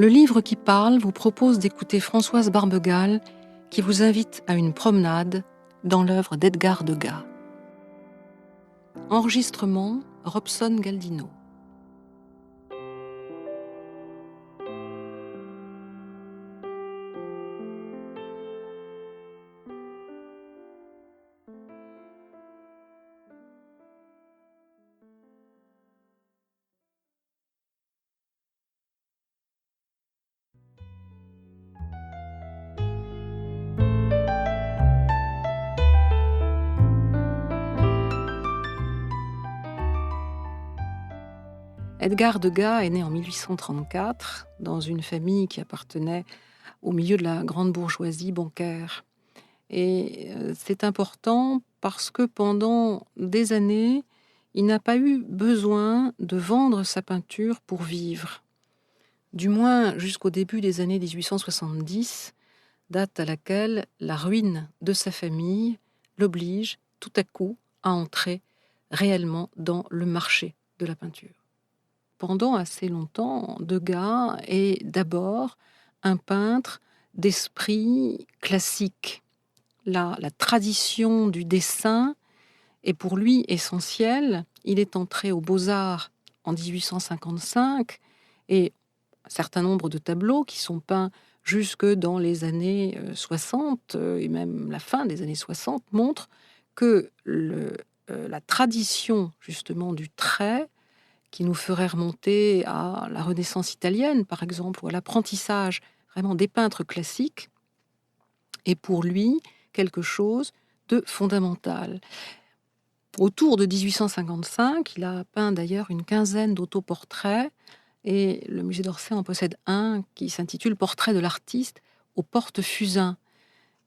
Le livre qui parle vous propose d'écouter Françoise Barbegal qui vous invite à une promenade dans l'œuvre d'Edgar Degas. Enregistrement Robson Galdino. Edgar Degas est né en 1834 dans une famille qui appartenait au milieu de la grande bourgeoisie bancaire. Et c'est important parce que pendant des années, il n'a pas eu besoin de vendre sa peinture pour vivre. Du moins jusqu'au début des années 1870, date à laquelle la ruine de sa famille l'oblige tout à coup à entrer réellement dans le marché de la peinture. Pendant assez longtemps, Degas est d'abord un peintre d'esprit classique. La tradition du dessin est pour lui essentielle. Il est entré aux Beaux-Arts en 1855 et un certain nombre de tableaux qui sont peints jusque dans les années 60 et même la fin des années 60 montrent que la tradition justement du trait qui nous ferait remonter à la Renaissance italienne, par exemple, ou à l'apprentissage vraiment des peintres classiques, est pour lui quelque chose de fondamental. Autour de 1855, il a peint d'ailleurs une quinzaine d'autoportraits, et le musée d'Orsay en possède un qui s'intitule « Portrait de l'artiste aux portes fusains ».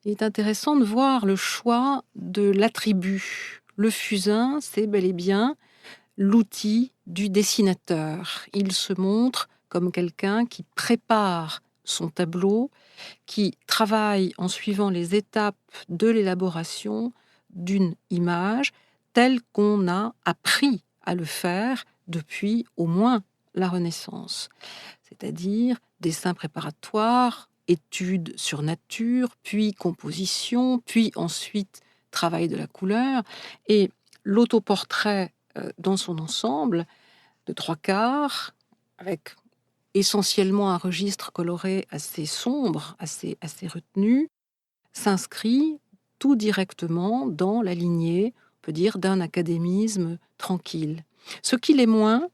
Il est intéressant de voir le choix de l'attribut. Le fusain, c'est bel et bien l'outil du dessinateur. Il se montre comme quelqu'un qui prépare son tableau, qui travaille en suivant les étapes de l'élaboration d'une image telle qu'on a appris à le faire depuis au moins la Renaissance. C'est-à-dire dessin préparatoire, étude sur nature, puis composition, puis ensuite travail de la couleur. Et l'autoportrait dans son ensemble, de 3/4, avec essentiellement un registre coloré assez sombre, assez retenu, s'inscrit tout directement dans la lignée, on peut dire, d'un académisme tranquille. Ce qui l'est moins,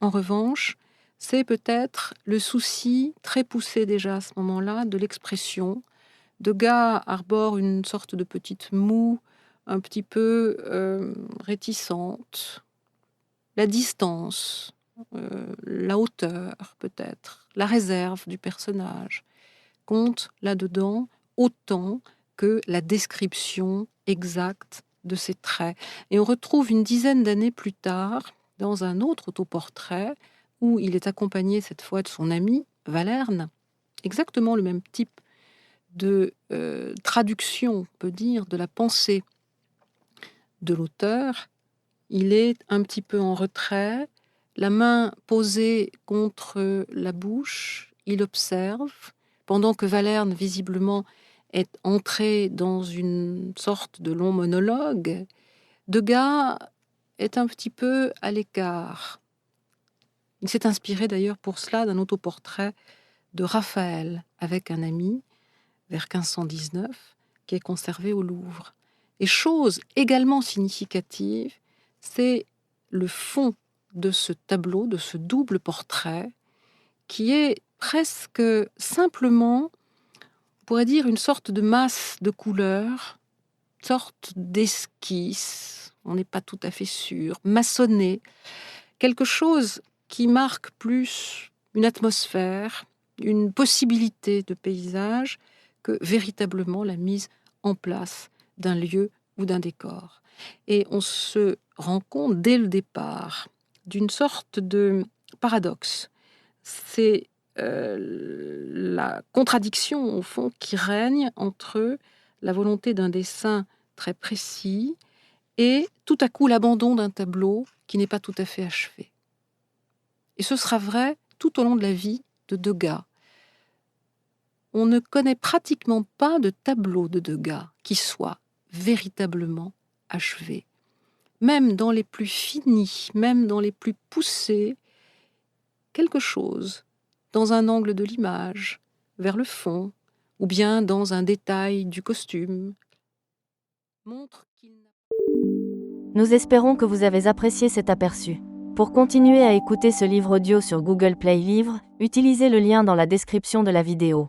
en revanche, c'est peut-être le souci très poussé déjà à ce moment-là de l'expression. Degas arbore une sorte de petite moue un petit peu réticente. La distance, la hauteur peut-être, la réserve du personnage compte là-dedans autant que la description exacte de ses traits. Et on retrouve une dizaine d'années plus tard, dans un autre autoportrait, où il est accompagné cette fois de son ami Valerne, exactement le même type de traduction, on peut dire, de la pensée de l'auteur. Il est un petit peu en retrait, la main posée contre la bouche, il observe, pendant que Valerne, visiblement, est entré dans une sorte de long monologue. Degas est un petit peu à l'écart. Il s'est inspiré d'ailleurs pour cela d'un autoportrait de Raphaël avec un ami, vers 1519, qui est conservé au Louvre. Et chose également significative, c'est le fond de ce tableau, de ce double portrait, qui est presque simplement, on pourrait dire, une sorte de masse de couleurs, une sorte d'esquisse, on n'est pas tout à fait sûr, maçonné, quelque chose qui marque plus une atmosphère, une possibilité de paysage que véritablement la mise en place d'un lieu ou d'un décor. Et on se rend compte dès le départ d'une sorte de paradoxe. C'est la contradiction, au fond, qui règne entre la volonté d'un dessin très précis et tout à coup l'abandon d'un tableau qui n'est pas tout à fait achevé. Et ce sera vrai tout au long de la vie de Degas. On ne connaît pratiquement pas de tableau de Degas qui soit véritablement achevé. Même dans les plus finis, même dans les plus poussés, quelque chose, dans un angle de l'image, vers le fond, ou bien dans un détail du costume, montre qu'il n'a... Nous espérons que vous avez apprécié cet aperçu. Pour continuer à écouter ce livre audio sur Google Play Livres, utilisez le lien dans la description de la vidéo.